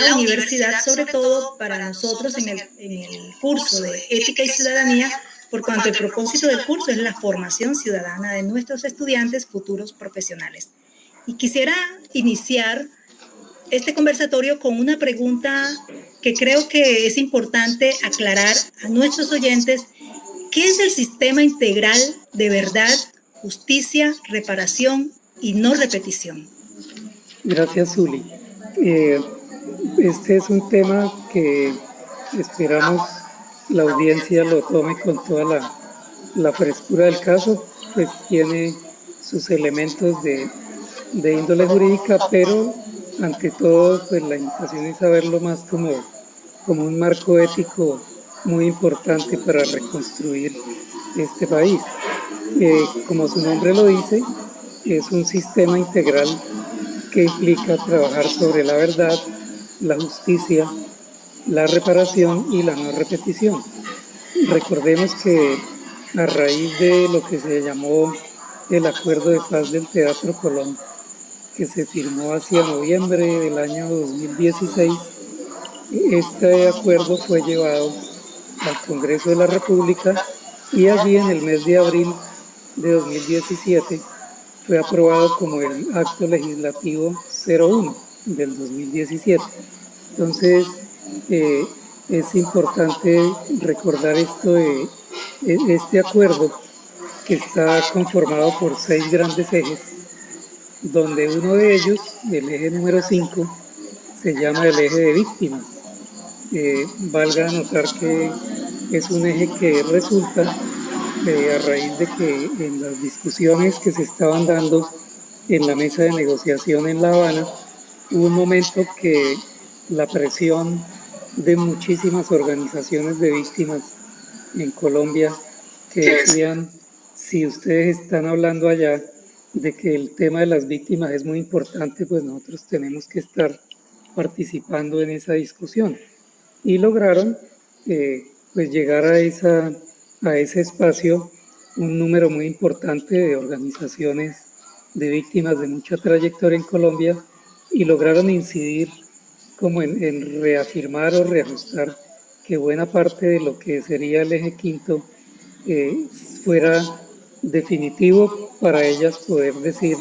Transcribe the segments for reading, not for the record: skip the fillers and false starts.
la universidad, sobre todo para nosotros en el curso de Ética y Ciudadanía, por cuanto el propósito del curso es la formación ciudadana de nuestros estudiantes futuros profesionales. Y quisiera iniciar este conversatorio con una pregunta que creo que es importante aclarar a nuestros oyentes. ¿Qué es el sistema integral de verdad, justicia, reparación y no repetición? Gracias, Zuli. Este es un tema que esperamos la audiencia lo tome con toda la frescura del caso, pues tiene sus elementos de índole jurídica, pero ante todo, pues la invitación es a verlo más como un marco ético muy importante para reconstruir este país. Como su nombre lo dice, es un sistema integral que implica trabajar sobre la verdad, la justicia, la reparación y la no repetición. Recordemos que a raíz de lo que se llamó el Acuerdo de Paz del Teatro Colón, que se firmó hacia noviembre del año 2016, este acuerdo fue llevado al Congreso de la República y allí en el mes de abril de 2017 fue aprobado como el acto legislativo 01 del 2017. Entonces, es importante recordar esto de este acuerdo, que está conformado por 6 grandes ejes, donde uno de ellos, el eje número 5, se llama el eje de víctimas. Valga notar que es un eje que resulta a raíz de que en las discusiones que se estaban dando en la mesa de negociación en La Habana, hubo un momento que la presión de muchísimas organizaciones de víctimas en Colombia que decían, si ustedes están hablando allá de que el tema de las víctimas es muy importante, pues nosotros tenemos que estar participando en esa discusión. Y lograron pues llegar a ese espacio un número muy importante de organizaciones de víctimas de mucha trayectoria en Colombia, y lograron incidir como en reafirmar o reajustar que buena parte de lo que sería el eje quinto fuera definitivo para ellas poder decir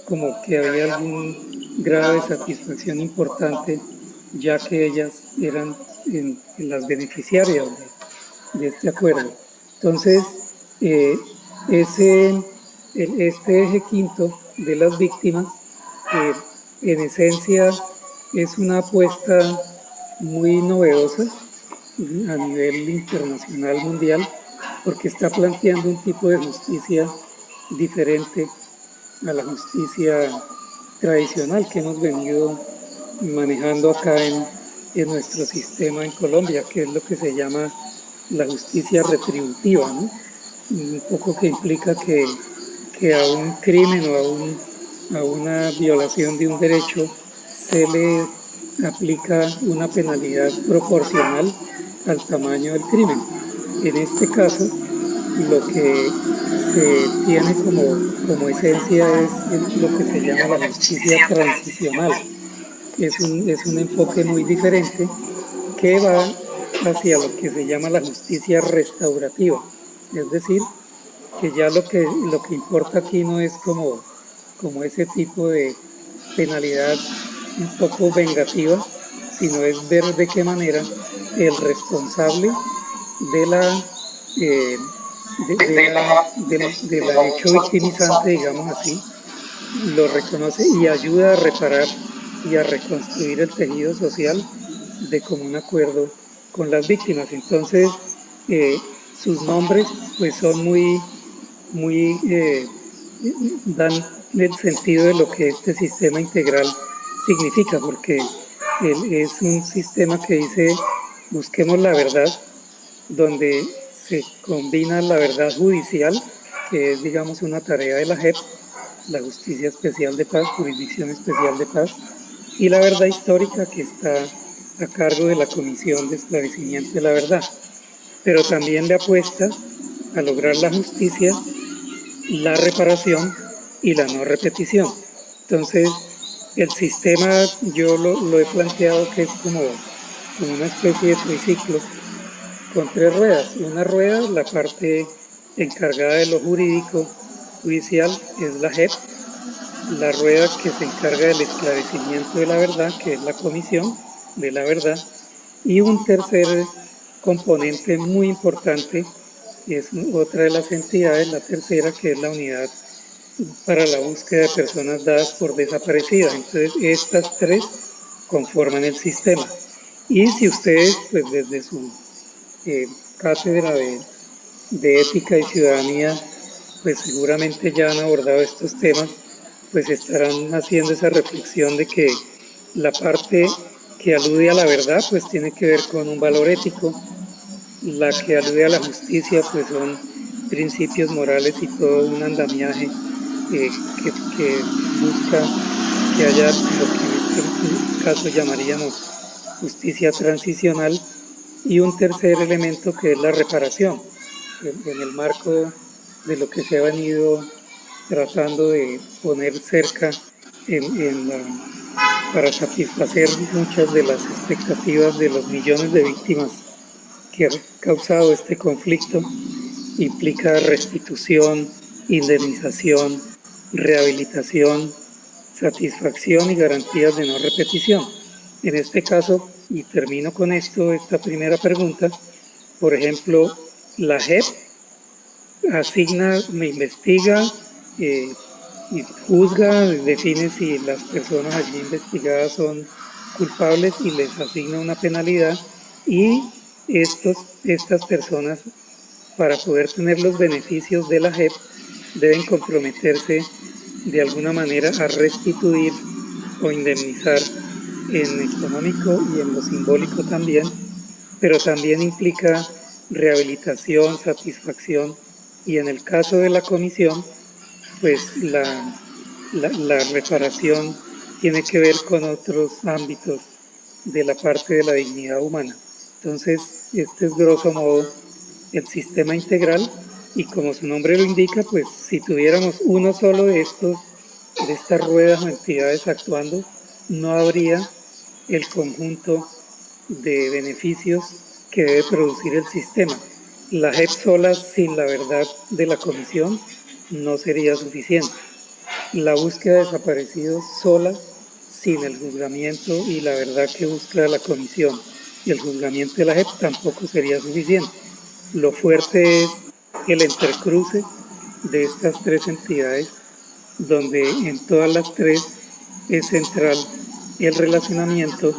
como que había algún grado de satisfacción importante, ya que ellas eran en las beneficiarias de este acuerdo. Entonces, este eje quinto de las víctimas, en esencia, es una apuesta muy novedosa a nivel internacional, mundial, porque está planteando un tipo de justicia diferente a la justicia tradicional que hemos venido manejando acá en nuestro sistema en Colombia, que es lo que se llama la justicia retributiva, ¿no? Un poco que implica que a un crimen o a una violación de un derecho se le aplica una penalidad proporcional al tamaño del crimen. En este caso, lo que se tiene como esencia es lo que se llama la justicia transicional. Es un enfoque muy diferente que va hacia lo que se llama la justicia restaurativa. Es decir, que ya lo que importa aquí no es como ese tipo de penalidad un poco vengativa, sino es ver de qué manera el responsable de la hecho victimizante, digamos así, lo reconoce y ayuda a reparar y a reconstruir el tejido social de común acuerdo con las víctimas. Entonces, sus nombres pues son dan el sentido de lo que este sistema integral significa, porque es un sistema que dice busquemos la verdad, donde se combina la verdad judicial, que es, digamos, una tarea de la JEP, la Justicia Especial de Paz, Jurisdicción Especial de Paz, y la verdad histórica, que está a cargo de la Comisión de Esclarecimiento de la Verdad. Pero también le apuesta a lograr la justicia, la reparación y la no repetición. Entonces, El sistema yo lo he planteado que es como una especie de triciclo con 3 ruedas. Una rueda, la parte encargada de lo jurídico judicial, es la JEP, la rueda que se encarga del esclarecimiento de la verdad, que es la Comisión de la Verdad, y un tercer componente muy importante es otra de las entidades, la tercera, que es la Unidad para la Búsqueda de Personas Dadas por Desaparecidas. Entonces, estas 3 conforman el sistema. Y si ustedes, pues desde su cátedra de ética y ciudadanía, pues seguramente ya han abordado estos temas, pues estarán haciendo esa reflexión de que la parte que alude a la verdad, pues tiene que ver con un valor ético, la que alude a la justicia, pues son principios morales y todo un andamiaje que busca que haya lo que en este caso llamaríamos justicia transicional, y un tercer elemento que es la reparación, en el marco de lo que se ha venido tratando de poner cerca para satisfacer muchas de las expectativas de los millones de víctimas que ha causado este conflicto. Implica restitución, indemnización, rehabilitación, satisfacción y garantías de no repetición. En este caso, y termino con esto, esta primera pregunta, por ejemplo, la JEP asigna, me investiga y juzga, define si las personas allí investigadas son culpables y les asigna una penalidad, y estas personas, para poder tener los beneficios de la JEP, deben comprometerse de alguna manera a restituir o indemnizar en económico y en lo simbólico también, pero también implica rehabilitación, satisfacción, y en el caso de la comisión, pues la reparación tiene que ver con otros ámbitos de la parte de la dignidad humana. Entonces, este es grosso modo el sistema integral, y como su nombre lo indica, pues si tuviéramos uno solo de estas ruedas o entidades actuando, no habría el conjunto de beneficios que debe producir el sistema. La JEP sola, sin la verdad de la comisión, no sería suficiente. La búsqueda de desaparecidos sola, sin el juzgamiento y la verdad que busca la comisión y el juzgamiento de la JEP, tampoco sería suficiente. Lo fuerte es el intercruce de estas 3 entidades, donde en todas las 3 es central el relacionamiento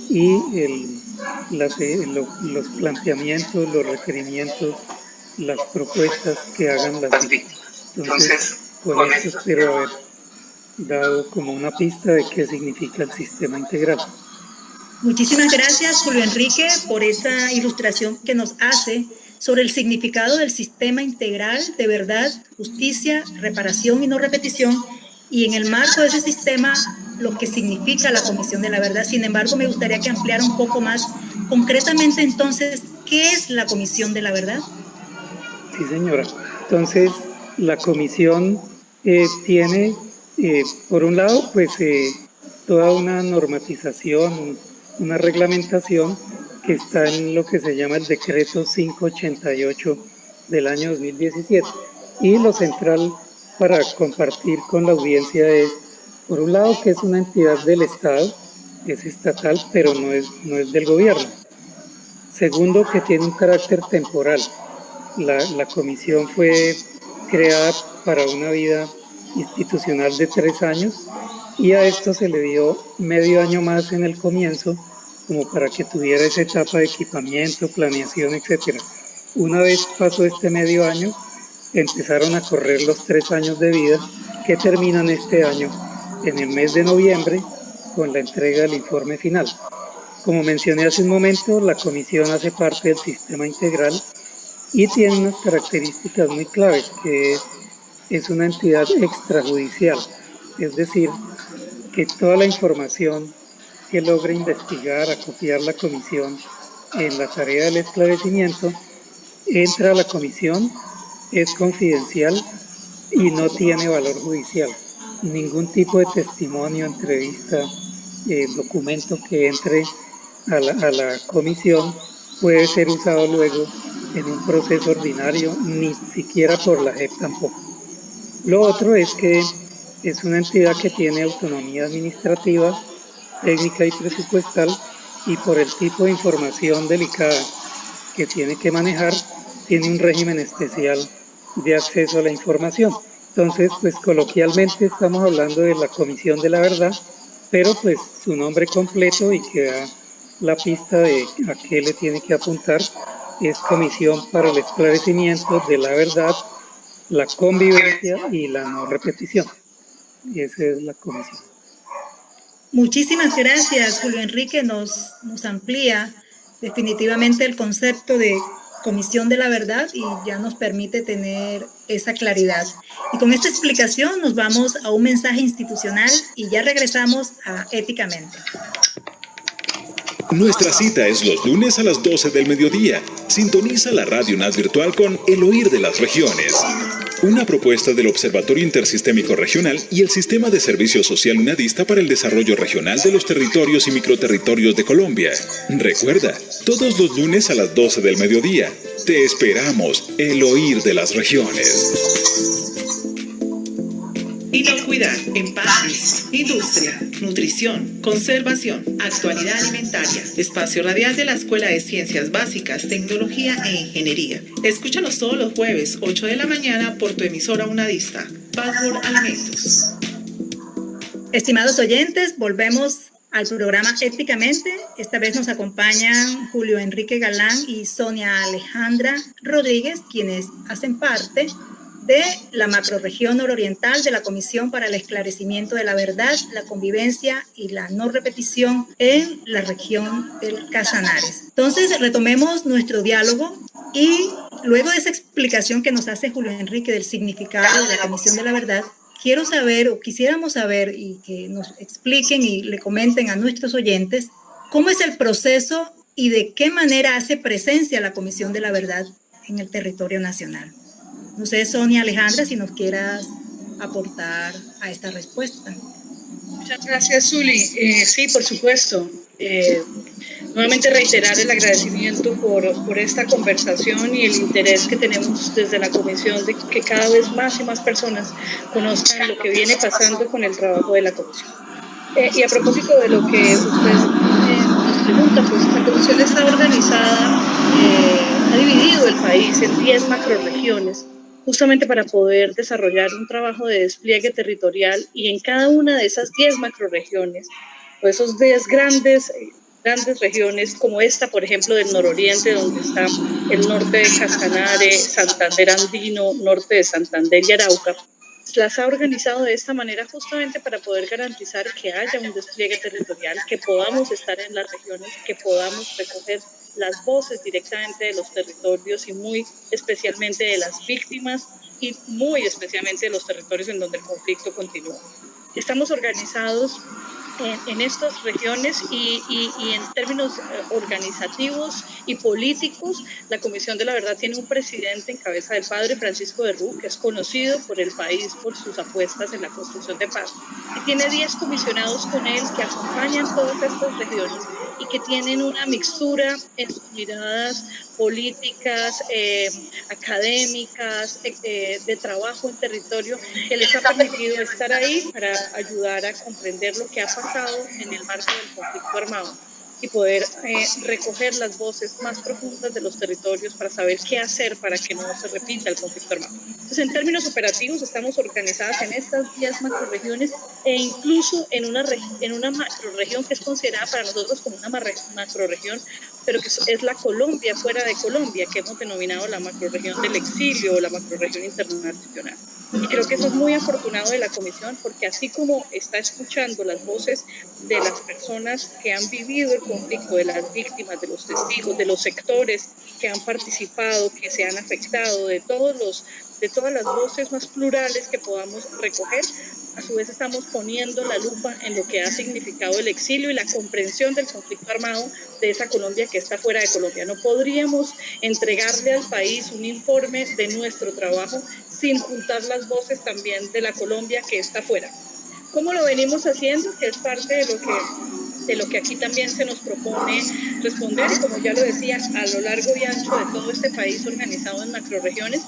y los planteamientos, los requerimientos, las propuestas que hagan las víctimas. Entonces, con esto espero haber dado como una pista de qué significa el sistema integral. Muchísimas gracias, Julio Enrique, por esa ilustración que nos hace sobre el significado del sistema integral de verdad, justicia, reparación y no repetición, y en el marco de ese sistema lo que significa la Comisión de la Verdad. Sin embargo, me gustaría que ampliara un poco más concretamente entonces, ¿qué es la Comisión de la Verdad? Sí, señora. Entonces, la comisión tiene, por un lado, pues toda una normatización, una reglamentación que está en lo que se llama el decreto 588 del año 2017. Y lo central para compartir con la audiencia es, por un lado, que es una entidad del Estado, es estatal, pero no es del gobierno. Segundo, que tiene un carácter temporal. La comisión fue creada para una vida institucional de 3 años, y a esto se le dio medio año más en el comienzo, como para que tuviera esa etapa de equipamiento, planeación, etc. Una vez pasó este medio año, empezaron a correr los 3 años de vida, que terminan este año en el mes de noviembre con la entrega del informe final. Como mencioné hace un momento, la comisión hace parte del sistema integral y tiene unas características muy claves, que es una entidad extrajudicial, es decir, que toda la información que logre investigar, acopiar la comisión en la tarea del esclarecimiento, entra a la comisión, es confidencial y no tiene valor judicial. ningún tipo de testimonio, entrevista, documento que entre a la comisión puede ser usado luego en un proceso ordinario, ni siquiera por la JEP tampoco. Lo otro es que es una entidad que tiene autonomía administrativa, técnica y presupuestal, y por el tipo de información delicada que tiene que manejar, tiene un régimen especial de acceso a la información. Entonces, pues coloquialmente estamos hablando de la Comisión de la Verdad, pero pues su nombre completo y que da la pista de a qué le tiene que apuntar es Comisión para el Esclarecimiento de la Verdad, la Convivencia y la No Repetición. Y esa es la comisión. Muchísimas gracias, Julio Enrique. Nos amplía definitivamente el concepto de Comisión de la Verdad y ya nos permite tener esa claridad. Y con esta explicación nos vamos a un mensaje institucional y ya regresamos a Éticamente. Nuestra cita es los lunes a las 12 del mediodía. Sintoniza la Radio UNAD virtual con El Oír de las Regiones. Una propuesta del Observatorio Intersistémico Regional y el Sistema de Servicio Social UNADista para el Desarrollo Regional de los Territorios y Microterritorios de Colombia. Recuerda, todos los lunes a las 12 del mediodía. Te esperamos, El Oír de las Regiones. Inocuidad, empaques, industria, nutrición, conservación, actualidad alimentaria. Espacio radial de la Escuela de Ciencias Básicas, Tecnología e Ingeniería. Escúchanos todos los jueves, 8 de la mañana, por tu emisora unadista. Password Alimentos. Estimados oyentes, volvemos al programa Éticamente. Esta vez nos acompañan Julio Enrique Galán y Sonia Alejandra Rodríguez, quienes hacen parte de la macrorregión nororiental de la Comisión para el Esclarecimiento de la Verdad, la Convivencia y la No Repetición en la región del Casanares. Entonces, retomemos nuestro diálogo y luego de esa explicación que nos hace Julio Enrique del significado de la Comisión de la Verdad, quiero saber o quisiéramos saber y que nos expliquen y le comenten a nuestros oyentes cómo es el proceso y de qué manera hace presencia la Comisión de la Verdad en el territorio nacional. No sé, Sonia Alejandra, si nos quieras aportar a esta respuesta. Muchas gracias, Zuli. Sí, por supuesto. Nuevamente reiterar el agradecimiento por esta conversación y el interés que tenemos desde la Comisión de que cada vez más y más personas conozcan lo que viene pasando con el trabajo de la Comisión. Y a propósito de lo que usted nos pregunta, pues la Comisión está organizada, ha dividido el país en 10 macrorregiones, justamente para poder desarrollar un trabajo de despliegue territorial, y en cada una de esas 10 macrorregiones, o esos 10 grandes regiones, como esta, por ejemplo, del nororiente, donde está el norte de Casanare, Santander Andino, norte de Santander y Arauca, las ha organizado de esta manera justamente para poder garantizar que haya un despliegue territorial, que podamos estar en las regiones, que podamos recoger las voces directamente de los territorios y muy especialmente de las víctimas y muy especialmente de los territorios en donde el conflicto continúa. Estamos organizados en estas regiones y en términos organizativos y políticos, la Comisión de la Verdad tiene un presidente en cabeza del padre Francisco de Rú, que es conocido por el país por sus apuestas en la construcción de paz, y tiene 10 comisionados con él que acompañan todas estas regiones y que tienen una mixtura en sus miradas políticas, académicas, de trabajo en territorio, que les ha permitido estar ahí para ayudar a comprender lo que ha pasado en el marco del conflicto armado y poder recoger las voces más profundas de los territorios para saber qué hacer para que no se repita el conflicto armado. Entonces, en términos operativos, estamos organizadas en estas 10 macrorregiones e incluso en una macrorregión que es considerada para nosotros como una macrorregión, pero que es la Colombia fuera de Colombia, que hemos denominado la macrorregión del exilio o la macrorregión internacional. Y creo que eso es muy afortunado de la Comisión, porque así como está escuchando las voces de las personas que han vivido el conflicto, de las víctimas, de los testigos, de los sectores que han participado, que se han afectado, de todas las voces más plurales que podamos recoger, a su vez estamos poniendo la lupa en lo que ha significado el exilio y la comprensión del conflicto armado de esa Colombia que está fuera de Colombia. No podríamos entregarle al país un informe de nuestro trabajo sin juntar las voces también de la Colombia que está fuera. ¿Cómo lo venimos haciendo? Que es parte de lo que aquí también se nos propone responder, y como ya lo decía, a lo largo y ancho de todo este país organizado en macrorregiones,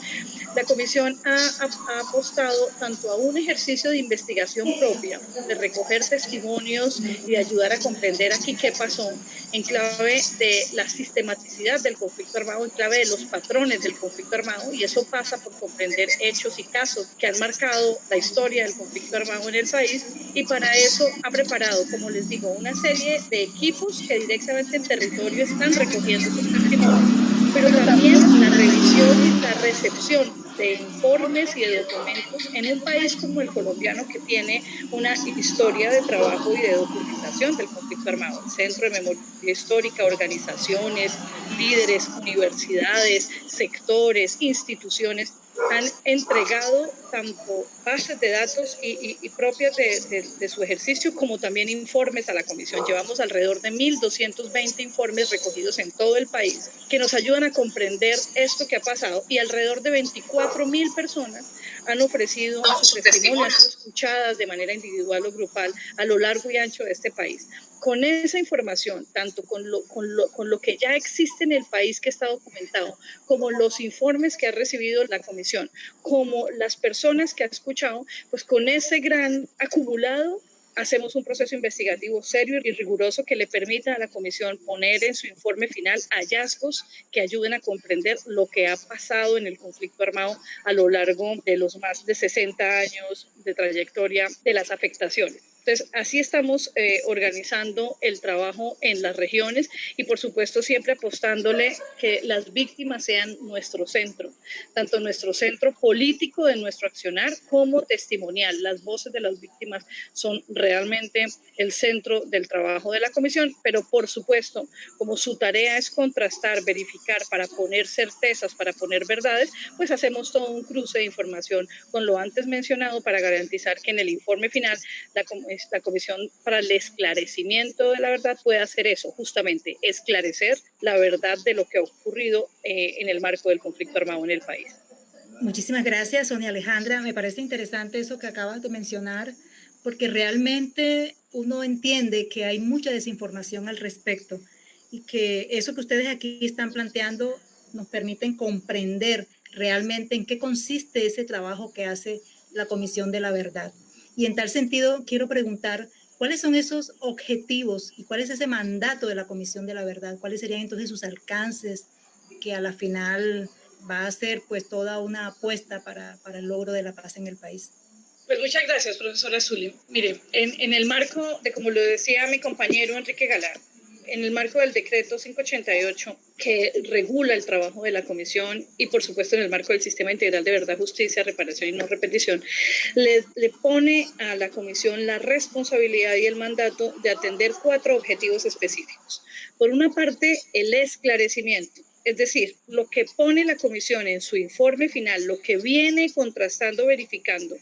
la Comisión ha apostado tanto a un ejercicio de investigación propia, de recoger testimonios y de ayudar a comprender aquí qué pasó, en clave de la sistematicidad del conflicto armado, en clave de los patrones del conflicto armado, y eso pasa por comprender hechos y casos que han marcado la historia del conflicto armado en el país, y para eso ha preparado, como les digo, una serie de equipos que directamente en territorio están recogiendo esos testimonios, pero también la revisión y la recepción de informes y de documentos en un país como el colombiano, que tiene una historia de trabajo y de documentación del conflicto armado. El Centro de Memoria Histórica, organizaciones, líderes, universidades, sectores, instituciones han entregado tanto bases de datos y propias de su ejercicio, como también informes a la Comisión. Llevamos alrededor de 1.220 informes recogidos en todo el país que nos ayudan a comprender esto que ha pasado, y alrededor de 24.000 personas han ofrecido su testimonio, han sido escuchadas de manera individual o grupal a lo largo y ancho de este país. Con esa información, tanto con lo que ya existe en el país que está documentado, como los informes que ha recibido la Comisión, como las personas que ha escuchado, pues con ese gran acumulado hacemos un proceso investigativo serio y riguroso que le permita a la Comisión poner en su informe final hallazgos que ayuden a comprender lo que ha pasado en el conflicto armado a lo largo de los más de 60 años de trayectoria de las afectaciones. Entonces, así estamos organizando el trabajo en las regiones, y por supuesto siempre apostándole que las víctimas sean nuestro centro, tanto nuestro centro político de nuestro accionar como testimonial. Las voces de las víctimas son realmente el centro del trabajo de la Comisión, pero por supuesto, como su tarea es contrastar, verificar, para poner certezas, para poner verdades, pues hacemos todo un cruce de información con lo antes mencionado para garantizar que en el informe final la Comisión para el Esclarecimiento de la Verdad puede hacer eso, justamente esclarecer la verdad de lo que ha ocurrido en el marco del conflicto armado en el país. Muchísimas gracias, Sonia Alejandra. Me parece interesante eso que acabas de mencionar, porque realmente uno entiende que hay mucha desinformación al respecto, y que eso que ustedes aquí están planteando nos permiten comprender realmente en qué consiste ese trabajo que hace la Comisión de la Verdad. Y en tal sentido, quiero preguntar, ¿cuáles son esos objetivos y cuál es ese mandato de la Comisión de la Verdad? ¿Cuáles serían entonces sus alcances, que a la final va a ser pues toda una apuesta para el logro de la paz en el país? Pues muchas gracias, profesora Zully. Mire, en el marco de, como lo decía mi compañero Enrique Galán, en el marco del decreto 588, que regula el trabajo de la Comisión, y por supuesto en el marco del Sistema Integral de Verdad, Justicia, Reparación y No Repetición, le pone a la Comisión la responsabilidad y el mandato de atender 4 objetivos específicos. Por una parte, el esclarecimiento. Es decir, lo que pone la Comisión en su informe final, lo que viene contrastando, verificando,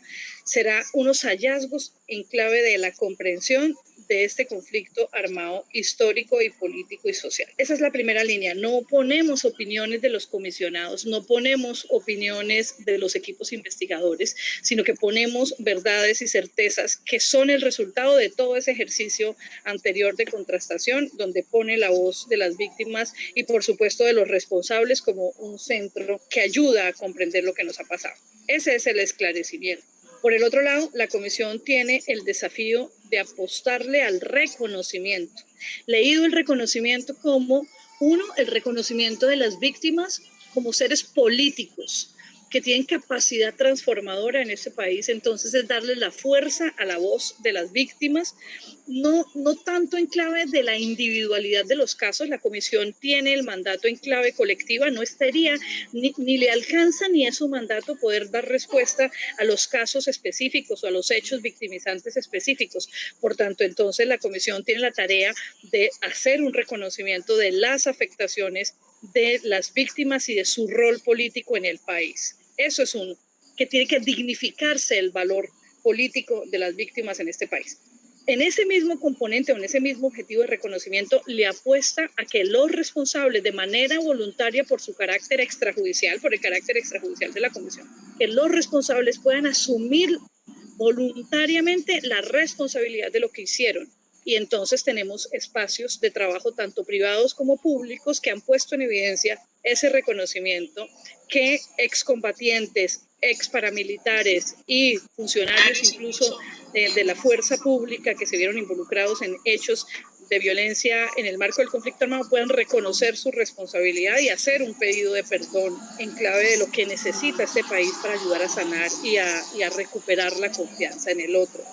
será unos hallazgos en clave de la comprensión de este conflicto armado histórico y político y social. Esa es la primera línea. No ponemos opiniones de los comisionados, no ponemos opiniones de los equipos investigadores, sino que ponemos verdades y certezas que son el resultado de todo ese ejercicio anterior de contrastación, donde pone la voz de las víctimas y por supuesto de los responsables como un centro que ayuda a comprender lo que nos ha pasado. Ese es el esclarecimiento. Por el otro lado, la Comisión tiene el desafío de apostarle al reconocimiento. Leído el reconocimiento como, uno, el reconocimiento de las víctimas como seres políticos que tienen capacidad transformadora en este país. Entonces es darle la fuerza a la voz de las víctimas, no tanto en clave de la individualidad de los casos. La Comisión tiene el mandato en clave colectiva, no estaría, ni le alcanza ni es su mandato poder dar respuesta a los casos específicos o a los hechos victimizantes específicos. Por tanto, entonces la Comisión tiene la tarea de hacer un reconocimiento de las afectaciones de las víctimas y de su rol político en el país. Eso es uno, que tiene que dignificarse el valor político de las víctimas en este país. En ese mismo componente o en ese mismo objetivo de reconocimiento le apuesta a que los responsables, de manera voluntaria por su carácter extrajudicial, por el carácter extrajudicial de la Comisión, que los responsables puedan asumir voluntariamente la responsabilidad de lo que hicieron. Y entonces tenemos espacios de trabajo tanto privados como públicos que han puesto en evidencia ese reconocimiento que excombatientes, ex paramilitares y funcionarios incluso de la fuerza pública que se vieron involucrados en hechos de violencia en el marco del conflicto armado puedan reconocer su responsabilidad y hacer un pedido de perdón en clave de lo que necesita este país para ayudar a sanar y a recuperar la confianza en el otro.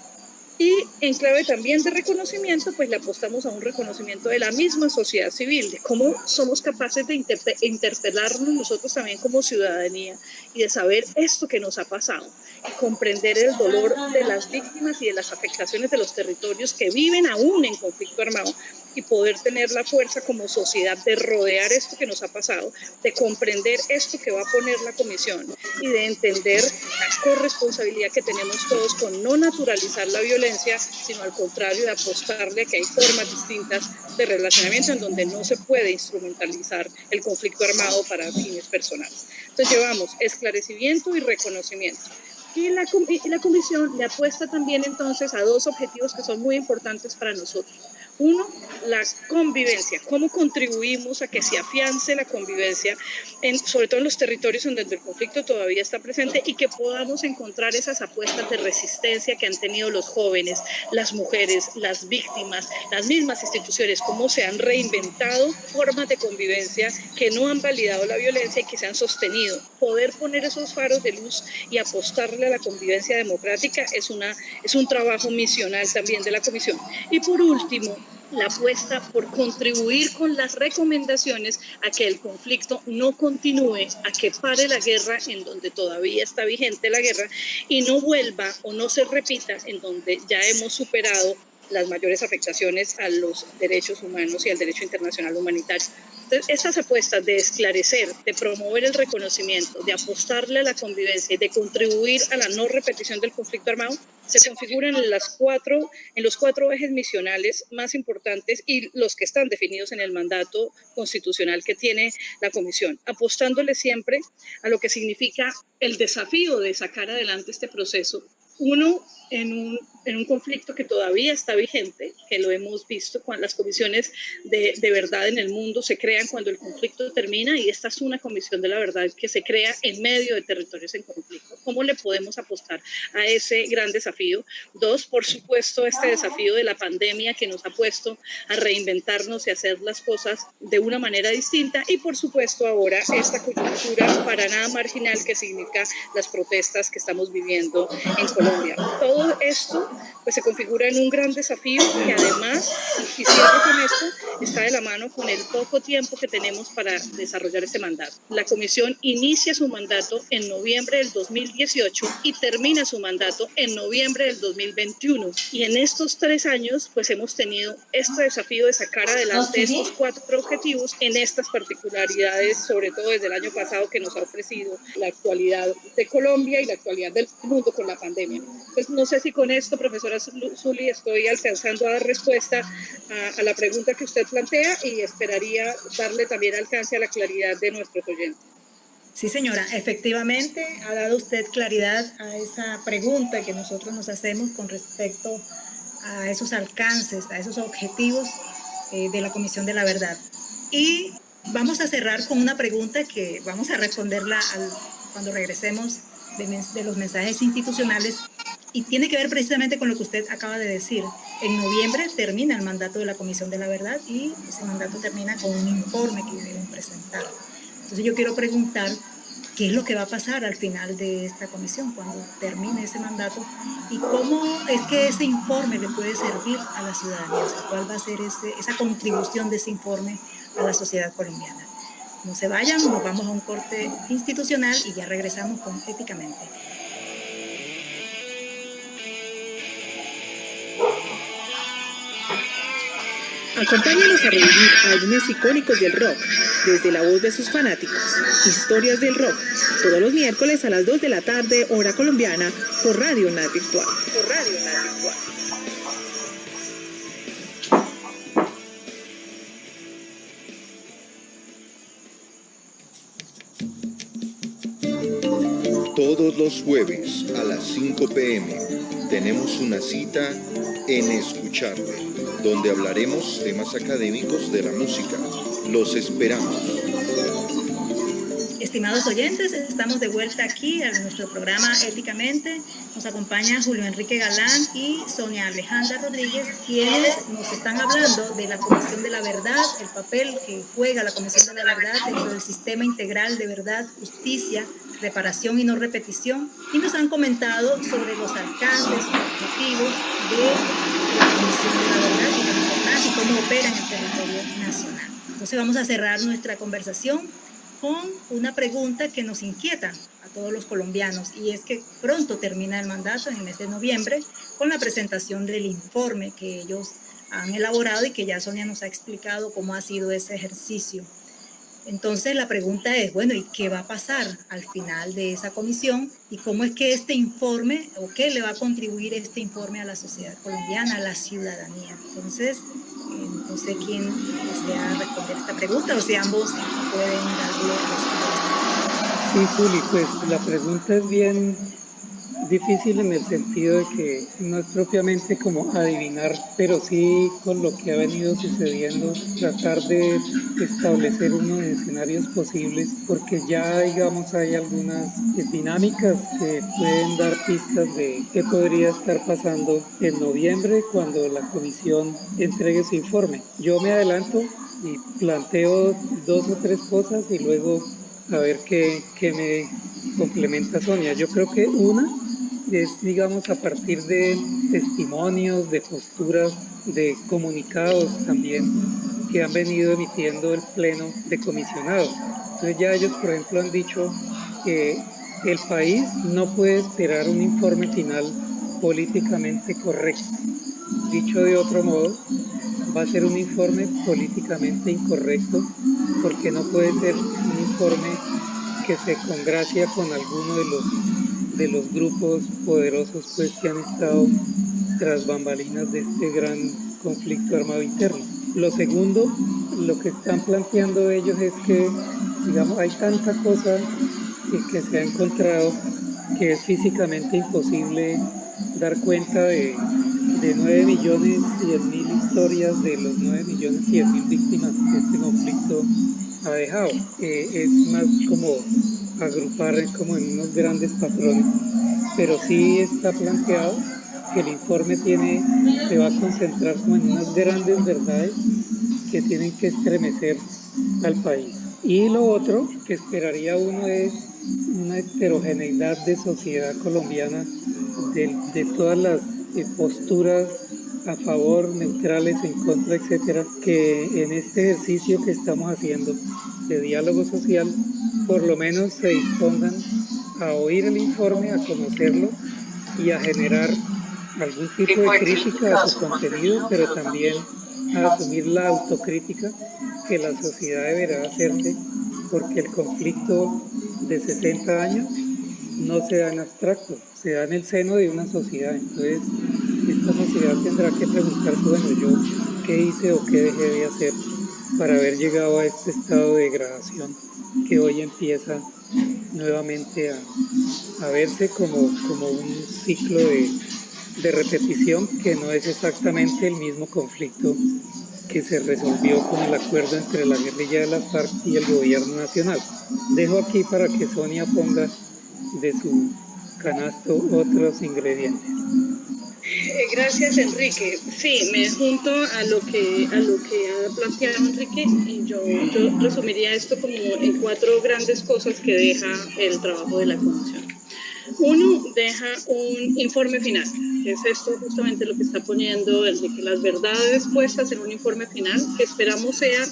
Y en clave también de reconocimiento, pues le apostamos a un reconocimiento de la misma sociedad civil, de cómo somos capaces de interpelarnos nosotros también como ciudadanía y de saber esto que nos ha pasado y comprender el dolor de las víctimas y de las afectaciones de los territorios que viven aún en conflicto armado y poder tener la fuerza como sociedad de rodear esto que nos ha pasado, de comprender esto que va a poner la comisión y de entender la corresponsabilidad que tenemos todos con no naturalizar la violencia, sino al contrario de apostarle a que hay formas distintas de relacionamiento en donde no se puede instrumentalizar el conflicto armado para fines personales. Entonces llevamos esclarecimiento y reconocimiento. Y la comisión le apuesta también entonces a dos objetivos que son muy importantes para nosotros. Uno, la convivencia, cómo contribuimos a que se afiance la convivencia, sobre todo en los territorios en donde el conflicto todavía está presente y que podamos encontrar esas apuestas de resistencia que han tenido los jóvenes, las mujeres, las víctimas, las mismas instituciones, cómo se han reinventado formas de convivencia que no han validado la violencia y que se han sostenido. Poder poner esos faros de luz y apostarle a la convivencia democrática es un trabajo misional también de la comisión. Y por último, la apuesta por contribuir con las recomendaciones a que el conflicto no continúe, a que pare la guerra en donde todavía está vigente la guerra y no vuelva o no se repita en donde ya hemos superado las mayores afectaciones a los derechos humanos y al derecho internacional humanitario. Entonces, estas apuestas de esclarecer, de promover el reconocimiento, de apostarle a la convivencia y de contribuir a la no repetición del conflicto armado se configuran en los cuatro ejes misionales más importantes y los que están definidos en el mandato constitucional que tiene la Comisión, apostándole siempre a lo que significa el desafío de sacar adelante este proceso. Uno, en un conflicto que todavía está vigente, que lo hemos visto cuando las comisiones de verdad en el mundo se crean cuando el conflicto termina y esta es una comisión de la verdad que se crea en medio de territorios en conflicto. ¿Cómo le podemos apostar a ese gran desafío? Dos, por supuesto, este desafío de la pandemia que nos ha puesto a reinventarnos y hacer las cosas de una manera distinta y por supuesto ahora esta coyuntura para nada marginal que significa las protestas que estamos viviendo en Colombia. Todo esto pues se configura en un gran desafío que además, y cierro con esto, está de la mano con el poco tiempo que tenemos para desarrollar este mandato. La comisión inicia su mandato en noviembre del 2018 y termina su mandato en noviembre del 2021. Y en estos 3 años pues hemos tenido este desafío de sacar adelante estos 4 objetivos en estas particularidades, sobre todo desde el año pasado que nos ha ofrecido la actualidad de Colombia y la actualidad del mundo con la pandemia. Pues no sé si con esto, profesora Zuli, estoy alcanzando a dar respuesta a la pregunta que usted plantea y esperaría darle también alcance a la claridad de nuestros oyentes. Sí, señora, efectivamente ha dado usted claridad a esa pregunta que nosotros nos hacemos con respecto a esos alcances, a esos objetivos de la Comisión de la Verdad. Y vamos a cerrar con una pregunta que vamos a responderla cuando regresemos de los mensajes institucionales y tiene que ver precisamente con lo que usted acaba de decir. En noviembre termina el mandato de la Comisión de la Verdad y ese mandato termina con un informe que deben presentar. Entonces yo quiero preguntar qué es lo que va a pasar al final de esta comisión cuando termine ese mandato y cómo es que ese informe le puede servir a la ciudadanía, o sea, cuál va a ser esa contribución de ese informe a la sociedad colombiana. No se vayan, nos vamos a un corte institucional y ya regresamos con Éticamente. Acompáñanos a revivir álbumes icónicos del rock, desde la voz de sus fanáticos. Historias del rock, todos los miércoles a las 2 de la tarde, hora colombiana, por Radio UNAD Virtual. Todos los jueves a las 5 p.m. tenemos una cita en Escucharte, donde hablaremos temas académicos de la música. Los esperamos. Estimados oyentes, estamos de vuelta aquí a nuestro programa Éticamente. Nos acompaña Julio Enrique Galán y Sonia Alejandra Rodríguez, quienes nos están hablando de la Comisión de la Verdad, el papel que juega la Comisión de la Verdad dentro del sistema integral de verdad, justicia, reparación y no repetición, y nos han comentado sobre los alcances, objetivos de la Comisión de la Verdad y la importancia y cómo opera en el territorio nacional. Entonces vamos a cerrar nuestra conversación con una pregunta que nos inquieta a todos los colombianos, y es que pronto termina el mandato en el mes de noviembre con la presentación del informe que ellos han elaborado y que ya Sonia nos ha explicado cómo ha sido ese ejercicio. Entonces la pregunta es, bueno, ¿y qué va a pasar al final de esa comisión? ¿Y cómo es que este informe, o qué le va a contribuir este informe a la sociedad colombiana, a la ciudadanía? Entonces, no sé quién desea responder esta pregunta o si ambos pueden darle respuesta. Sí, Zuli, pues la pregunta es bien difícil en el sentido de que no es propiamente como adivinar, pero sí con lo que ha venido sucediendo, tratar de establecer unos escenarios posibles, porque ya, digamos, hay algunas dinámicas que pueden dar pistas de qué podría estar pasando en noviembre cuando la comisión entregue su informe. Yo me adelanto y planteo 2 o 3 cosas y luego a ver qué me complementa Sonia. Yo creo que una es, digamos, a partir de testimonios, de posturas, de comunicados también que han venido emitiendo el Pleno de Comisionados. Entonces ya ellos, por ejemplo, han dicho que el país no puede esperar un informe final políticamente correcto. Dicho de otro modo, va a ser un informe políticamente incorrecto porque no puede ser un informe que se congracia con alguno de los grupos poderosos pues que han estado tras bambalinas de este gran conflicto armado interno. Lo segundo, lo que están planteando ellos es que, digamos, hay tanta cosa que se ha encontrado que es físicamente imposible dar cuenta de 9.100.000 historias de los 9.100.000 víctimas que este conflicto ha dejado. Es más como agrupar como en unos grandes patrones, pero sí está planteado que el informe se va a concentrar como en unas grandes verdades que tienen que estremecer al país. Y lo otro que esperaría uno es una heterogeneidad de sociedad colombiana, de todas las posturas a favor, neutrales, en contra, etcétera, que en este ejercicio que estamos haciendo de diálogo social, por lo menos se dispongan a oír el informe, a conocerlo y a generar algún tipo de crítica a su contenido, pero también a asumir la autocrítica que la sociedad deberá hacerse, porque el conflicto de 60 años no se da en abstracto, se da en el seno de una sociedad. Entonces, esta sociedad tendrá que preguntarse, bueno, yo qué hice o qué dejé de hacer para haber llegado a este estado de degradación que hoy empieza nuevamente a verse como un ciclo de repetición que no es exactamente el mismo conflicto que se resolvió con el acuerdo entre la guerrilla de las FARC y el gobierno nacional. Dejo aquí para que Sonia ponga de su canasto otros ingredientes. Gracias, Enrique. Sí, me junto a lo que ha planteado Enrique, y yo resumiría esto como en 4 grandes cosas que deja el trabajo de la comisión. Uno, deja un informe final. Es esto justamente lo que está poniendo Enrique, las verdades puestas en un informe final, que esperamos sea,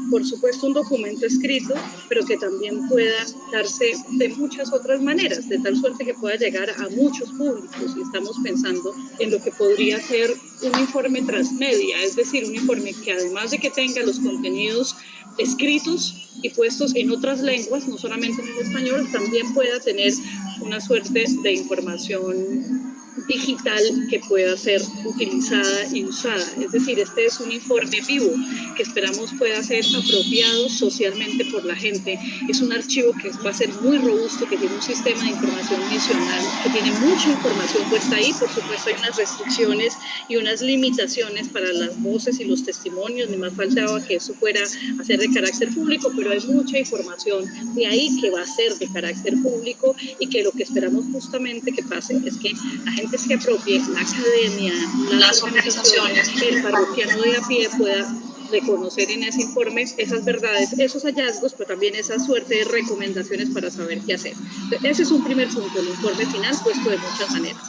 por supuesto, un documento escrito, pero que también pueda darse de muchas otras maneras, de tal suerte que pueda llegar a muchos públicos. Y estamos pensando en lo que podría ser un informe transmedia, es decir, un informe que además de que tenga los contenidos escritos y puestos en otras lenguas, no solamente en el español, también pueda tener una suerte de información digital que pueda ser utilizada y usada. Es decir, este es un informe vivo que esperamos pueda ser apropiado socialmente por la gente. Es un archivo que va a ser muy robusto, que tiene un sistema de información misional, que tiene mucha información puesta ahí. Por supuesto, hay unas restricciones y unas limitaciones para las voces y los testimonios, ni más faltaba que eso fuera a ser de carácter público, pero hay mucha información de ahí que va a ser de carácter público y que lo que esperamos justamente que pase es que la gente se apropie, la academia, las organizaciones, el parroquiano de a pie pueda reconocer en ese informe esas verdades, esos hallazgos, pero también esa suerte de recomendaciones para saber qué hacer. Ese es un primer punto, el informe final puesto de muchas maneras.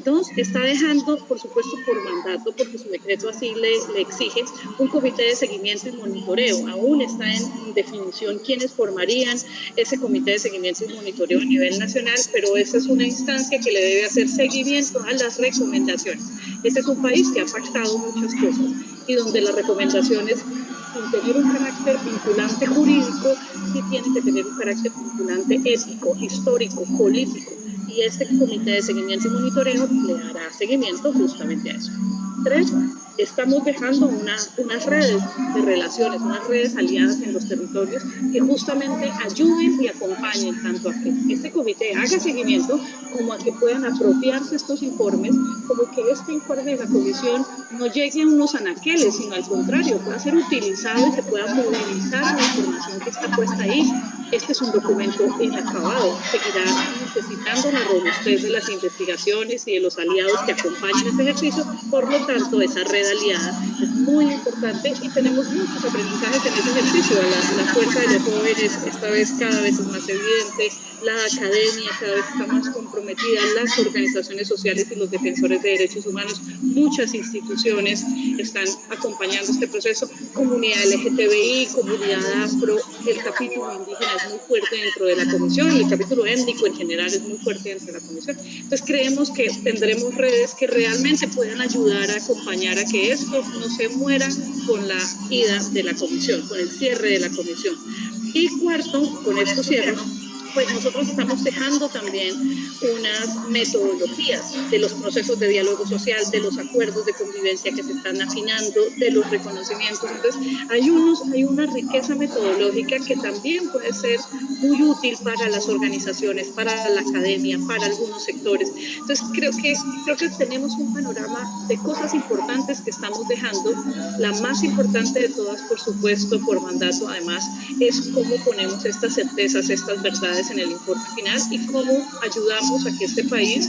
Dos, está dejando, por supuesto, por mandato, porque su decreto así le exige, un comité de seguimiento y monitoreo. Aún está en definición quiénes formarían ese comité de seguimiento y monitoreo a nivel nacional, pero esa es una instancia que le debe hacer seguimiento a las recomendaciones. Este es un país que ha pactado muchas cosas y donde las recomendaciones, sin tener un carácter vinculante jurídico, sí tienen que tener un carácter vinculante ético, histórico, político. Y este comité de seguimiento y monitoreo le hará seguimiento justamente a eso. 3, estamos dejando unas redes de relaciones, unas redes aliadas en los territorios que justamente ayuden y acompañen tanto a que este comité haga seguimiento como a que puedan apropiarse estos informes, como que este informe de la comisión no llegue a unos anaqueles, sino al contrario, pueda ser utilizado y se pueda movilizar la información que está puesta ahí. Este es un documento inacabado, seguirá necesitando la robustez de las investigaciones y de los aliados que acompañen ese ejercicio, por lo tanto esa red aliada es muy importante y tenemos muchos aprendizajes en ese ejercicio. La fuerza de los jóvenes esta vez cada vez es más evidente, la academia cada vez está más comprometida, las organizaciones sociales y los defensores de derechos humanos, muchas instituciones están acompañando este proceso, comunidad LGTBI, comunidad afro, el capítulo indígena es muy fuerte dentro de la comisión, el capítulo étnico en general es muy fuerte dentro de la comisión. Entonces creemos que tendremos redes que realmente puedan ayudar a acompañar a que esto no se muera con la ida de la comisión, con el cierre de la comisión. Y cuarto, con esto cierro, pues nosotros estamos dejando también unas metodologías de los procesos de diálogo social, de los acuerdos de convivencia que se están afinando, de los reconocimientos. Entonces, hay una riqueza metodológica que también puede ser muy útil para las organizaciones, para la academia, para algunos sectores. Entonces, creo que tenemos un panorama de cosas importantes que estamos dejando. La más importante de todas, por supuesto, por mandato, además, es cómo ponemos estas certezas, estas verdades en el informe final y cómo ayudamos a que este país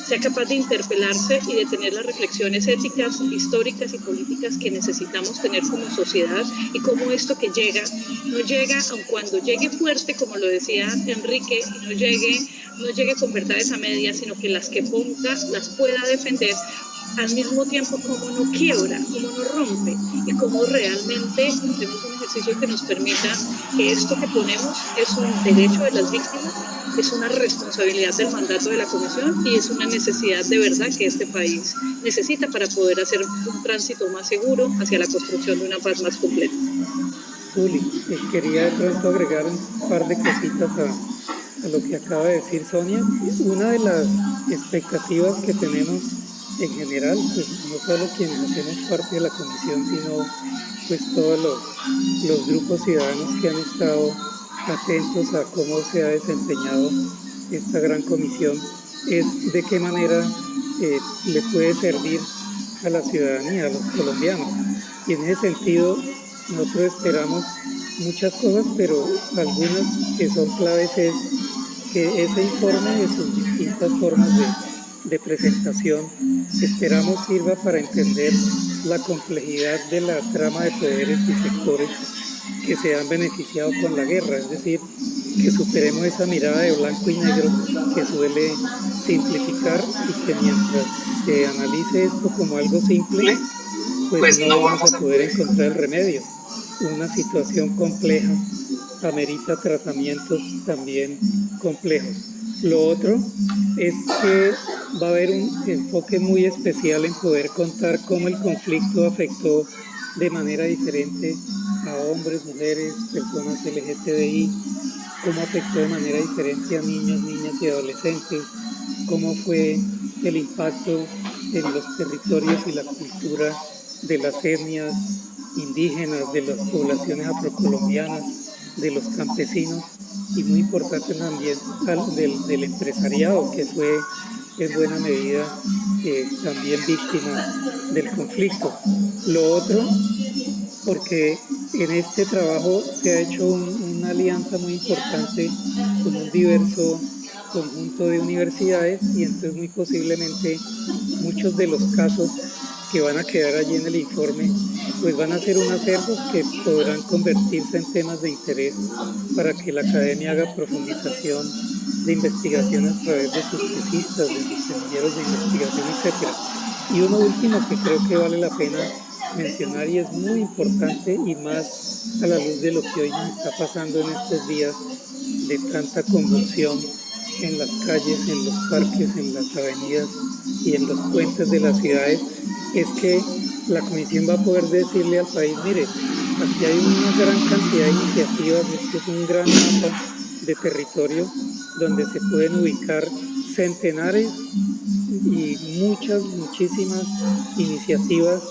sea capaz de interpelarse y de tener las reflexiones éticas, históricas y políticas que necesitamos tener como sociedad y cómo esto que llega, no llega, aun cuando llegue fuerte, como lo decía Enrique, y no llegue con verdades a medias, sino que las que ponga las pueda defender, al mismo tiempo cómo no quiebra, cómo no rompe y cómo realmente hacemos un ejercicio que nos permita que esto que ponemos es un derecho de las víctimas, es una responsabilidad del mandato de la comisión y es una necesidad de verdad que este país necesita para poder hacer un tránsito más seguro hacia la construcción de una paz más completa. Zuli, quería de pronto agregar un par de cositas a lo que acaba de decir Sonia. Una de las expectativas que tenemos en general, pues no solo quienes hacemos parte de la comisión, sino pues todos los grupos ciudadanos que han estado atentos a cómo se ha desempeñado esta gran comisión, es de qué manera le puede servir a la ciudadanía, a los colombianos. Y en ese sentido, nosotros esperamos muchas cosas, pero algunas que son claves es que ese informe de sus distintas formas de presentación, esperamos sirva para entender la complejidad de la trama de poderes y sectores que se han beneficiado con la guerra, es decir, que superemos esa mirada de blanco y negro que suele simplificar y que mientras se analice esto como algo simple, pues no vamos a poder encontrar el remedio. Una situación compleja amerita tratamientos también complejos. Lo otro es que va a haber un enfoque muy especial en poder contar cómo el conflicto afectó de manera diferente a hombres, mujeres, personas LGTBI, cómo afectó de manera diferente a niños, niñas y adolescentes, cómo fue el impacto en los territorios y la cultura de las etnias indígenas, de las poblaciones afrocolombianas, de los campesinos y muy importante también del empresariado, que fue en buena medida también víctima del conflicto. Lo otro, porque en este trabajo se ha hecho una alianza muy importante con un diverso conjunto de universidades y entonces muy posiblemente muchos de los casos que van a quedar allí en el informe pues van a ser un acervo que podrán convertirse en temas de interés para que la academia haga profundización de investigación a través de sus tesistas, de sus semilleros de investigación, etc. Y uno último que creo que vale la pena mencionar y es muy importante y más a la luz de lo que hoy nos está pasando en estos días de tanta convulsión en las calles, en los parques, en las avenidas y en los puentes de las ciudades, es que la comisión va a poder decirle al país, mire, aquí hay una gran cantidad de iniciativas, este es un gran mapa de territorio donde se pueden ubicar centenares y muchísimas iniciativas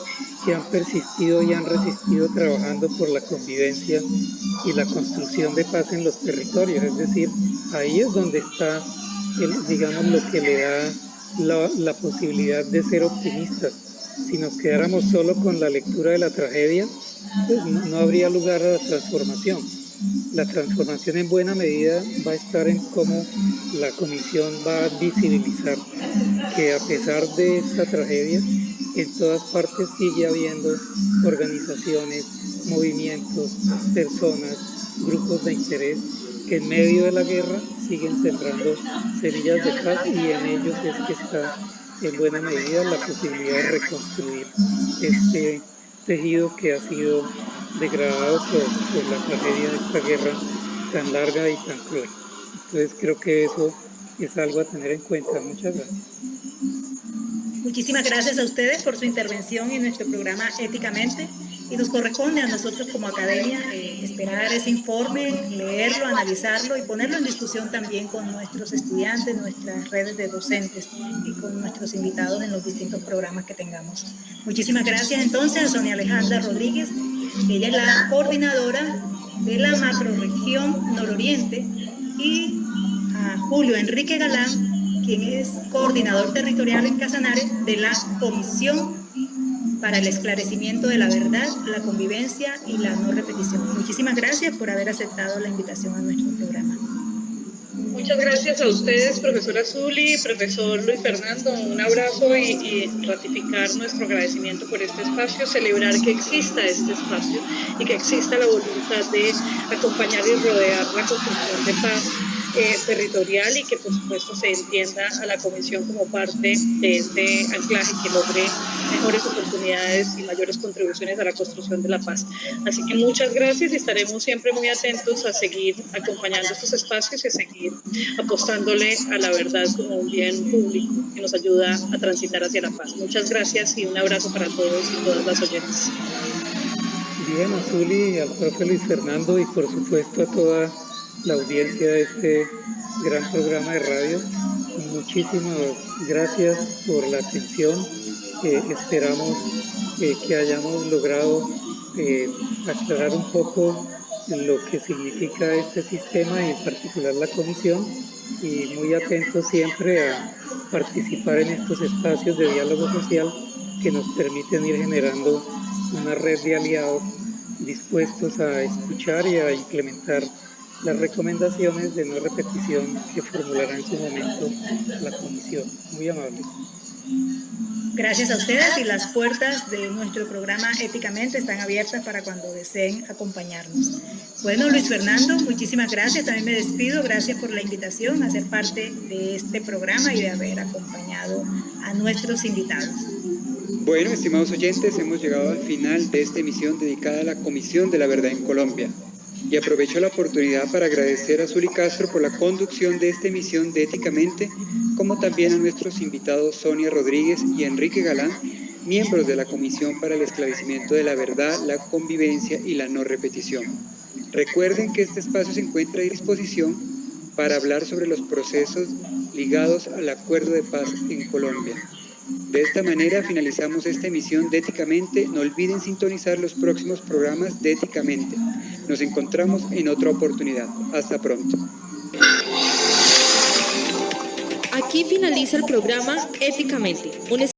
que han persistido y han resistido trabajando por la convivencia y la construcción de paz en los territorios. Es decir, ahí es donde está, digamos, lo que le da la posibilidad de ser optimistas. Si nos quedáramos solo con la lectura de la tragedia, pues no habría lugar a la transformación. La transformación en buena medida va a estar en cómo la comisión va a visibilizar que a pesar de esta tragedia, en todas partes sigue habiendo organizaciones, movimientos, personas, grupos de interés que en medio de la guerra siguen sembrando semillas de paz y en ellos es que está en buena medida la posibilidad de reconstruir este tejido que ha sido degradado por la tragedia de esta guerra tan larga y tan cruel. Entonces creo que eso es algo a tener en cuenta. Muchas gracias. Muchísimas gracias a ustedes por su intervención en nuestro programa Éticamente y nos corresponde a nosotros como academia esperar ese informe, leerlo, analizarlo y ponerlo en discusión también con nuestros estudiantes, nuestras redes de docentes y con nuestros invitados en los distintos programas que tengamos. Muchísimas gracias entonces a Sonia Alejandra Rodríguez, ella es la coordinadora de la macrorregión nororiente, y a Julio Enrique Galán, quien es coordinador territorial en Casanare de la Comisión para el Esclarecimiento de la Verdad, la Convivencia y la No Repetición. Muchísimas gracias por haber aceptado la invitación a nuestro programa. Muchas gracias a ustedes, profesora Zuli, profesor Luis Fernando, un abrazo y ratificar nuestro agradecimiento por este espacio, celebrar que exista este espacio y que exista la voluntad de acompañar y rodear la construcción de paz territorial y que por supuesto se entienda a la comisión como parte de este anclaje que logre mejores oportunidades y mayores contribuciones a la construcción de la paz. Así que muchas gracias y estaremos siempre muy atentos a seguir acompañando estos espacios y a seguir apostándole a la verdad como un bien público que nos ayuda a transitar hacia la paz. Muchas gracias y un abrazo para todos y todas las oyentes. Bien, a Zuli, al profe Luis Fernando y por supuesto a toda la audiencia de este gran programa de radio. Muchísimas gracias por la atención. Esperamos que hayamos logrado aclarar un poco lo que significa este sistema y en particular la comisión, y muy atentos siempre a participar en estos espacios de diálogo social que nos permiten ir generando una red de aliados dispuestos a escuchar y a implementar las recomendaciones de no repetición que formulará en su momento la comisión. Muy amables. Gracias a ustedes, y las puertas de nuestro programa Éticamente están abiertas para cuando deseen acompañarnos. Bueno, Luis Fernando, muchísimas gracias. También me despido. Gracias por la invitación a ser parte de este programa y de haber acompañado a nuestros invitados. Bueno, estimados oyentes, hemos llegado al final de esta emisión dedicada a la Comisión de la Verdad en Colombia. Y aprovecho la oportunidad para agradecer a Zuli Castro por la conducción de esta emisión de Éticamente, como también a nuestros invitados Sonia Rodríguez y Enrique Galán, miembros de la Comisión para el Esclarecimiento de la Verdad, la Convivencia y la No Repetición. Recuerden que este espacio se encuentra a disposición para hablar sobre los procesos ligados al acuerdo de paz en Colombia. De esta manera finalizamos esta emisión de Éticamente. No olviden sintonizar los próximos programas de Éticamente. Nos encontramos en otra oportunidad. Hasta pronto. Aquí finaliza el programa Éticamente, un